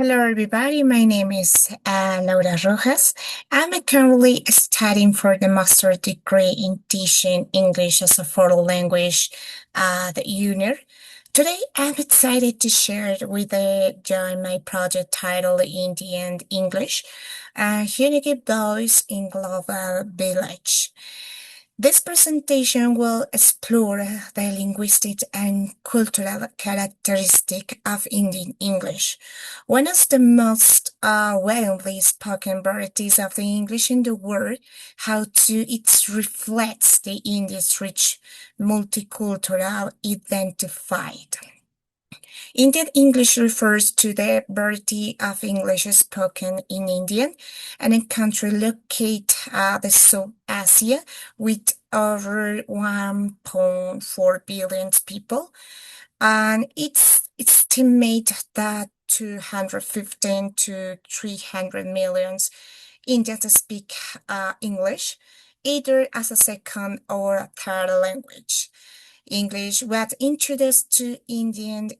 Hello, everybody. My name is Laura Rojas. I'm currently studying for the master degree in teaching English as a foreign language at the UNIR. Today, I'm excited to share with you my project titled Indian English, a unique voice in global village. This presentation will explore the linguistic and cultural characteristic of Indian English, one of the most widely spoken varieties of the English in the world, how to it reflects the India's rich multicultural identified. Indian English refers to the variety of English spoken in India, and a country located the South Asia with over 1.4 billion people. And it's estimated that 215 to 300 millions Indians speak English, either as a second or a third language. English was introduced to Indian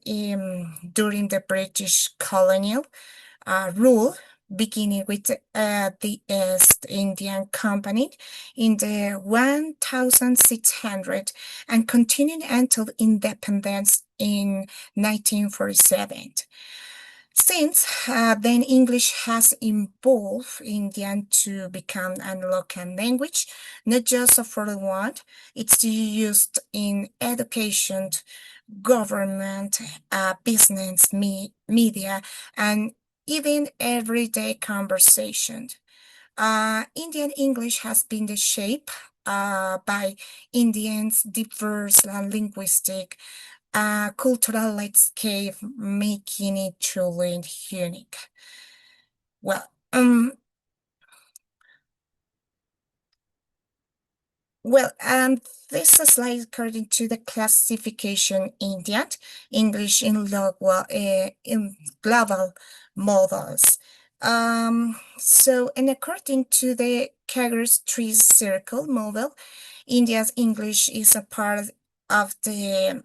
during the British colonial rule, beginning with the East Indian Company in the 1600 and continued until independence in 1947. Since then, English has evolved Indian to become a local language, not just a foreign one. It's used in education, government, business, media, and even everyday conversation. Indian English has been shaped by Indians' diverse linguistic cultural landscape, making it truly unique. Well, well, this slide according to the classification Indian English in global models. And according to the Kaggle tree circle model, India's English is a part of the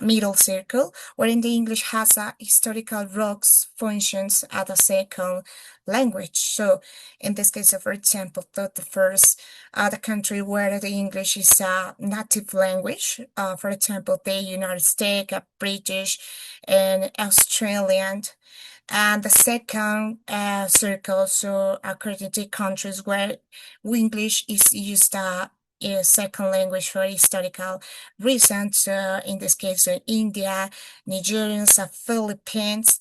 middle circle, wherein the English has a historical roots functions as a second language. So, in this case, for example, the first the country where the English is a native language, for example, the United States, British, and Australian. And the second circle, so according to countries where English is used a second language for historical reasons, in this case, India, Nigerians, Philippines.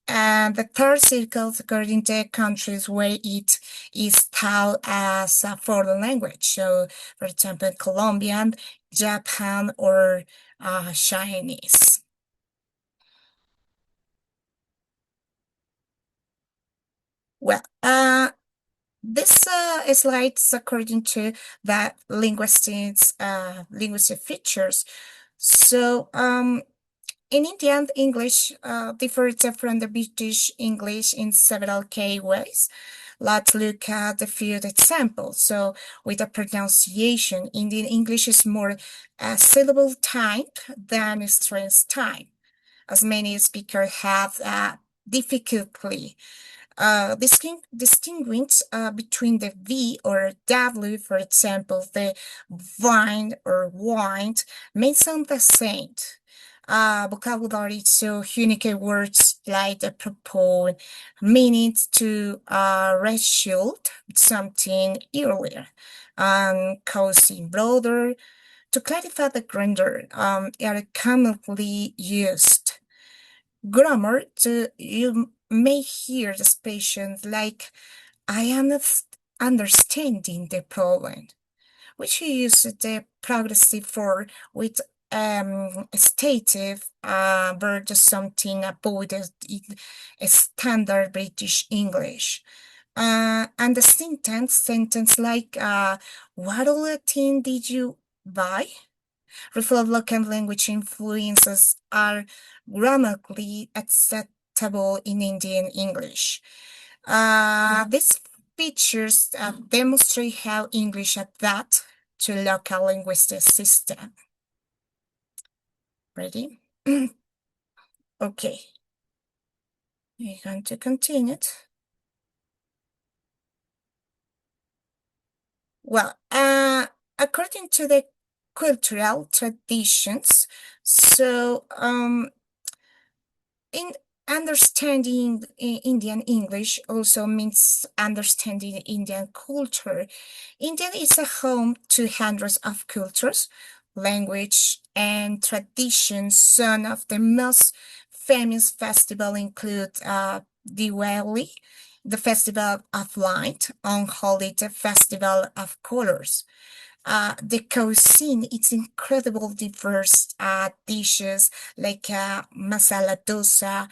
And the third circle, according to countries where it is taught as a foreign language. So, for example, Colombian, Japan, or Chinese. Well, this slides according to the linguistic features. So, in Indian English, differs from the British English in several key ways. Let's look at a few examples. So, with the pronunciation, Indian English is more syllable type than stress type, as many speakers have difficulty distinguish between the V or W, for example, the vine or wine may sound the same. Vocabulary, so unique words like the propose, meaning to result something earlier, causing broader. To clarify the grammar, are commonly used. Grammar, you may hear the expressions like, I am not understanding the problem, which you use the progressive form with stative versus something avoided in standard British English. And the sentence like, what other thing did you buy? Reflect local language influences are grammatically acceptable in Indian English. These features demonstrate how English adapts to local linguistic system. Ready? Okay. We're going to continue. Well, according to the cultural traditions, so in understanding Indian English also means understanding Indian culture. India is a home to hundreds of cultures, language, and traditions. Some of the most famous festivals include Diwali, the Festival of Light, on Holi, the Festival of Colors. The cuisine, it's incredible diverse dishes like masala dosa,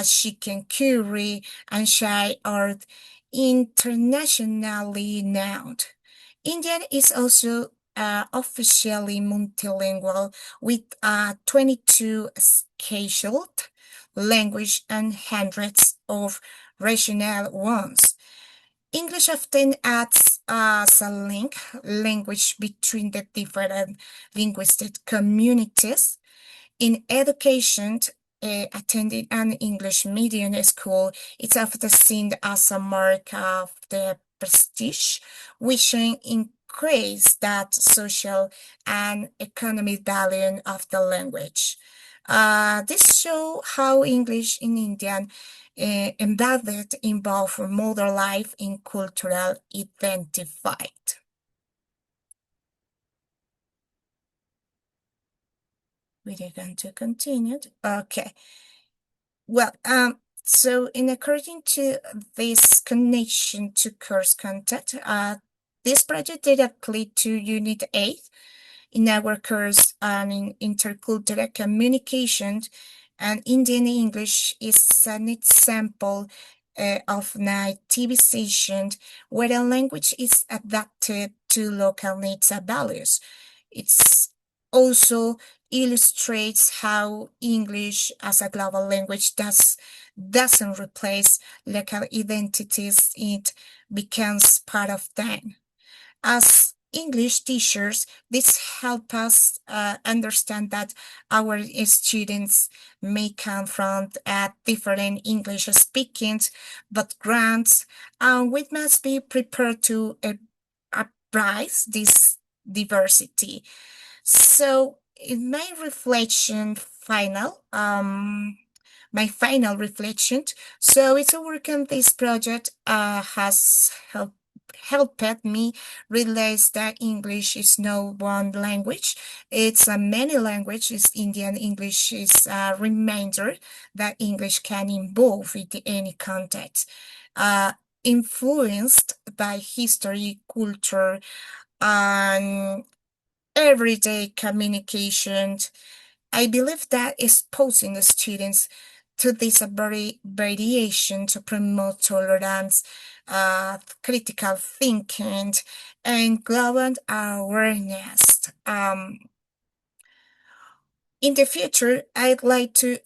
chicken curry, and chai are internationally known. Indian is also officially multilingual with 22 scheduled language and hundreds of regional ones. English often acts as a language between the different linguistic communities. In education, attending an English medium school is often seen as a mark of the prestige, which increase that social and economic value of the language. This show how English in India embedded in both modern life and cultural identified. We're going to continue. Okay. Well, so in according to this connection to course content, this project directly to Unit 8 in our course on intercultural communication and Indian English is an example of nativization where a language is adapted to local needs and values. It's also illustrates how English as a global language doesn't replace local identities, it becomes part of them. As English teachers, this help us understand that our students may come from different English speaking backgrounds, and we must be prepared to embrace this diversity. So, in my final reflection. So, it's a work on this project has helped me realize that English is no one language. It's a many languages. Indian English is a reminder that English can evolve in any context. Uh, Influenced by history, culture, and everyday communication. I believe that exposing the students to this very variation to promote tolerance, critical thinking, and global awareness. In the future, I'd like to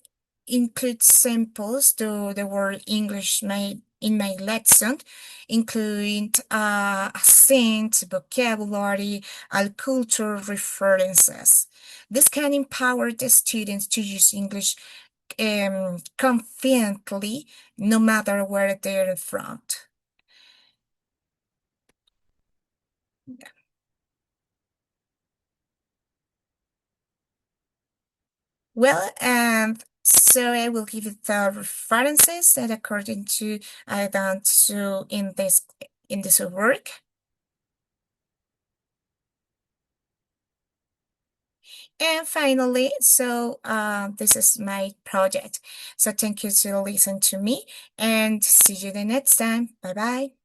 include samples to the word English made in my lesson, including accent, vocabulary, and cultural references. This can empower the students to use English confidently, no matter where they're from. Well, so I will give it the references that according to I done to in this work. And finally, so this is my project. So thank you to listen to me and see you the next time. Bye bye.